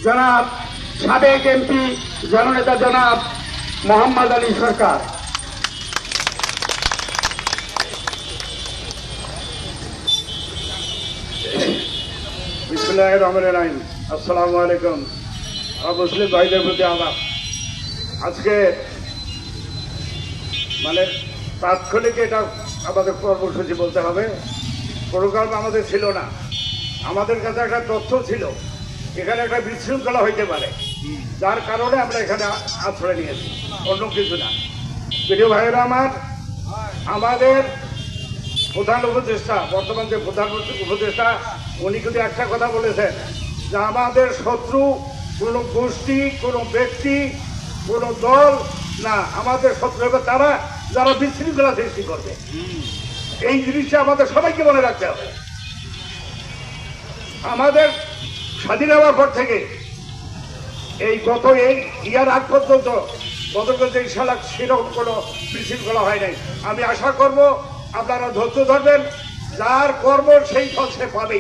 জনাব সাবেক এমপি জননেতা জনাব মোহাম্মদ আলী সরকার। বিসমিল্লাহির রহমানির রহিম। আসসালামু আলাইকুম। মুসলিম ভাইদের প্রতি আদাব। আজকে মানে তাৎক্ষণিক এটা আমাদের কর্মসূচি বলতে হবে, প্রোগ্রাম আমাদের ছিল না। আমাদের কাছে একটা তথ্য ছিল এখানে একটা বিশৃঙ্খলা হইতে পারে, যার কারণে আমরা এখানে আশ্রয় নিয়েছি, অন্য কিছু না। প্রিয় ভাইয়েরা আমাদের প্রধান উপদেষ্টা, বর্তমান যে প্রধান উপদেষ্টা, উনি কিন্তু একটা কথা বলেছেন যে আমাদের শত্রু কোনো গোষ্ঠী, কোনো ব্যক্তি, কোনো দল না, আমাদের শত্রু হবে তারা যারা বিশৃঙ্খলা সৃষ্টি করবে। এই জিনিসটা আমাদের সবাইকে মনে রাখতে হবে। আমাদের স্বাধীন হওয়ার পর থেকে এই গত এই ইয়ার আগ পর্যন্ত গতকাল যে ইনশাআল্লাহ সেরকম কোনো বিশৃঙ্খলা হয় নাই। আমি আশা করব আপনারা ধৈর্য ধরবেন, যার কর্ম সেই ফল সে পাবে।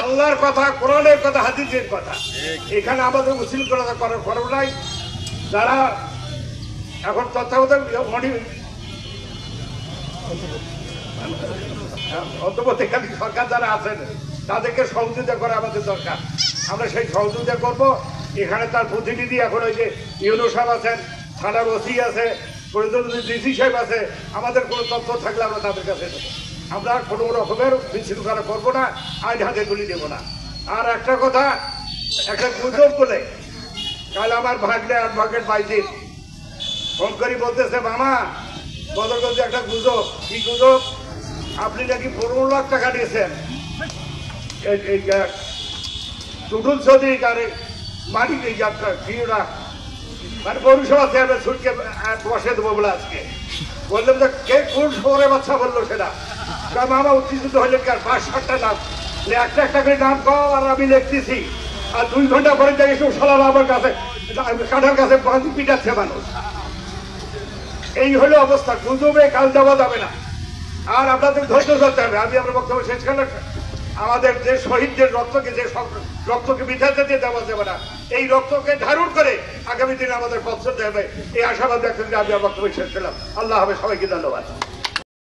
আল্লাহর কথা, কোরআনের কথা, হাদিসের কথা। এখানে আমাদের বিশৃঙ্খলা করার পরেও নাই। যারা এখন তত্ত্বাবধায়ক অন্তর্বর্তীকালীন সরকার যারা আছেন তাদেরকে সহযোগিতা করা আমাদের দরকার। আমরা সেই সহযোগিতা করব। এখানে তার প্রতিনিধি এখন ওই যে ইউনো সাহেব আছেন, থানার ওসি আছে, ডিসি সাহেব আছে। আমাদের কোনো তথ্য থাকলে আমরা তাদের কাছে দেবো। আমরা কোনো রকমের বিশৃঙ্খলা করবো না, আইন হাতে তুলে দেবো না। আর একটা কথা, একটা গুজব বলে কাল আমার ভাগ্নে অ্যাডভোকেট বাইজিৎ ফোন করি বলতেছে, মামা বদরগঞ্জে একটা গুজব। কি গুজব? আপনি নাকি 15 লাখ টাকা দিয়েছেন টুটুল সৌদিক আর মাটি কি ওরা মানে পৌরসভা চেয়ারম্যান ছুটকে বসে দেবো বলে আজকে বললাম যে কে কোন শহরে বাচ্চা বললো সেটা। মামা উত্তেজিত হইলেন, কার 5-7টা নাম, একটা একটা করে নাম পাও আর আমি লিখতেছি। আর 2 ঘন্টা পরে যাই এসব সালাম আমার কাছে কাঠার কাছে বাঁধি পিটাচ্ছে মানুষ। এই হলো অবস্থা। গুজবে কাল দেওয়া যাবে না। আর আপনাদের ধৈর্য ধরতে হবে। আমি আমার বক্তব্য শেষ করলাম। আমাদের যে শহীদদের রক্তকে, যে রক্তকে বিধাতে দিয়ে দেওয়া যাবে না, এই রক্তকে ধারণ করে আগামী দিনে আমাদের পথ চলতে হবে। এই আশাবাদ ব্যক্ত করে আমি আমার বক্তব্য শেষ করলাম। আল্লাহ হাফেজ, সবাইকে ধন্যবাদ।